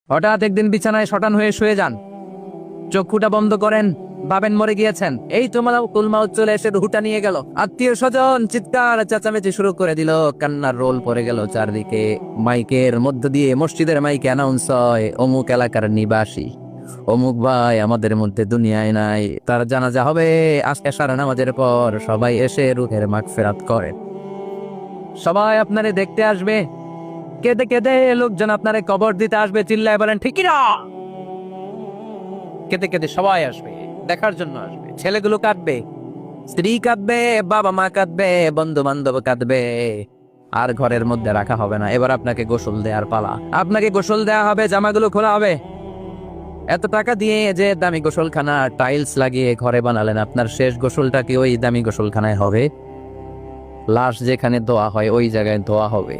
হঠাৎ একদিন বিছানায় শটান হয়ে শুয়ে যান, চক্ষুটা বন্ধ করেন, ভাবেন মরে গিয়েছেন। এই তোমার কুলমাউত চলে এসে রুহুটা নিয়ে গেল। আত্মীয় স্বজন চিৎকার চেঁচামেচি শুরু করে দিল, কান্নার রোল পড়ে গেল চারদিকে। মাইকের মধ্য দিয়ে, মসজিদের মাইকে অ্যানাউন্স হয়, অমুক এলাকার নিবাসী অমুক ভাই আমাদের মধ্যে দুনিয়ায় নাই, তার জানাজা হবে আজকে এশার নামাজের পর। সবাই এসে রুহের মাগফিরাত করেন। সবাই আপনারে দেখতে আসবে, কেঁদে কেঁদে লোকজন আপনারে কবর দিতে আসবে। চিল্লায় বলেন ঠিক না? কেঁদে কেঁদে সবাই আসবে, দেখার জন্য আসবে। ছেলেগুলো কাঁদবে, স্ত্রী কাঁদবে, বাবা মা কাঁদবে, বন্ধু বান্ধব কাঁদবে। আর ঘরের মধ্যে রাখা হবে না। এবার আপনাকে গোসল দেওয়ার পালা। আপনাকে গোসল দেওয়া হবে, জামাগুলো খোলা হবে। এত টাকা দিয়ে যে দামি গোসলখানা টাইলস লাগিয়ে ঘরে বানালেন, আপনার শেষ গোসলটা কি ওই দামি গোসলখানায় হবে? লাশ যেখানে ধোয়া হয় ওই জায়গায় ধোয়া হবে।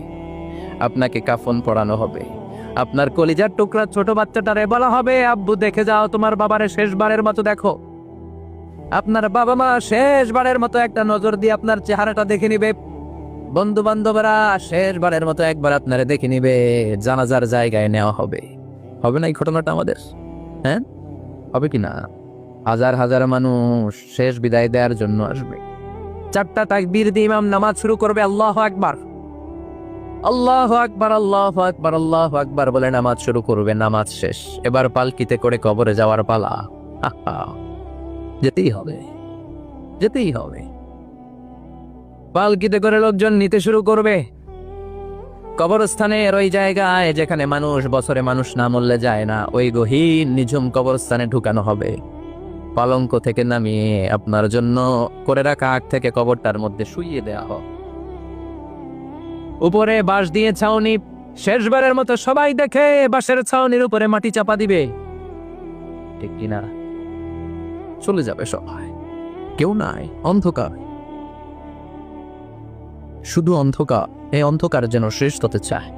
আপনাকে কাফন পরানো হবে। আপনার কলিজার টুকরা ছোট বাচ্চাটারে বলা হবে, আব্বু দেখে যাও তোমার বাবারে শেষবারের মতো দেখো। আপনার বাবা মা শেষবারের মতো একটা নজর দিয়ে আপনার চেহারাটা দেখে নিবে। বন্ধু বান্ধবরা শেষবারের মতো একবার আপনারে দেখে নিবে। জানাজার জায়গায় নেওয়া হবে। হবে না এই ঘটনাটা আমাদের? হ্যাঁ, হবে কি না? হাজার হাজার মানুষ শেষ বিদায় দেওয়ার জন্য আসবে। চারটা তাকবীর দিয়ে ইমাম নামাজ শুরু করবে। আল্লাহু আকবার, আল্লাহু আকবার, আল্লাহু আকবার, আল্লাহু আকবার বলে নামাজ শুরু করবে। নামাজ শেষ। এবার পালকিতে করে কবরে যাওয়ার পালা। আহা, যেতেই হবে, যেতেই হবে। পালকিতে করে লোকজন নিতে শুরু করবে। কবরস্থানের ওই জায়গায় যেখানে মানুষ বছরে মানুষ না মরলে যায় না, ওই গহীন নিঝুম কবরস্থানে ঢুকানো হবে। পালঙ্ক থেকে নামিয়ে আপনার জন্য করে রাখা আগ থেকে কবরটার মধ্যে শুইয়ে দেয়া হবে। উপরে বাঁশ দিয়ে ছাউনি। শেষবারের মতো সবাই দেখে বাঁশের ছাউনির উপরে মাটি চাপা দিবে। ঠিক কিনা? চলে যাবে সবাই, কেউ নাই, অন্ধকার, শুধু অন্ধকার। এই অন্ধকার যেন শেষ হতে চায়।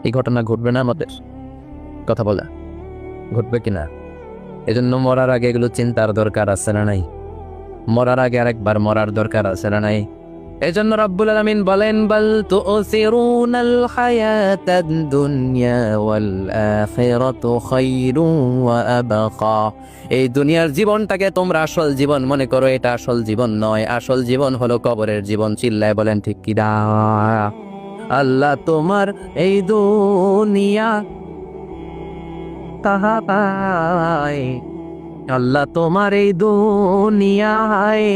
এই ঘটনা ঘটবে না আমাদের? কথা বলে ঘটবে কিনা? এজন্য মরার আগে এগুলো চিন্তার দরকার আছে না নাই? মরার আগে আরেকবার মরার দরকার আছে না নাই? এজন্য রব্বুল আলামিন বলেন, বাল তুসিরুনাল হায়াতাদ দুনিয়া ওয়াল আখিরাতু খায়রুন ওয়া আবকা। এই দুনিয়ার জীবনটাকে তোমরা আসল জীবন মনে করো, এটা আসল জীবন নয়। আসল জীবন হলো কবরের জীবন। চিল্লায় বলেন ঠিক কি না? আল্লাহ তোমার এই দুনিয়া তাহাই, আল্লাহ তোমার এই দুনিয়ায়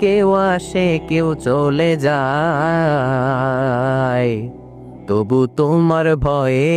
কেউ আসে কেউ চলে যায়, তবু তোমার ভয়ে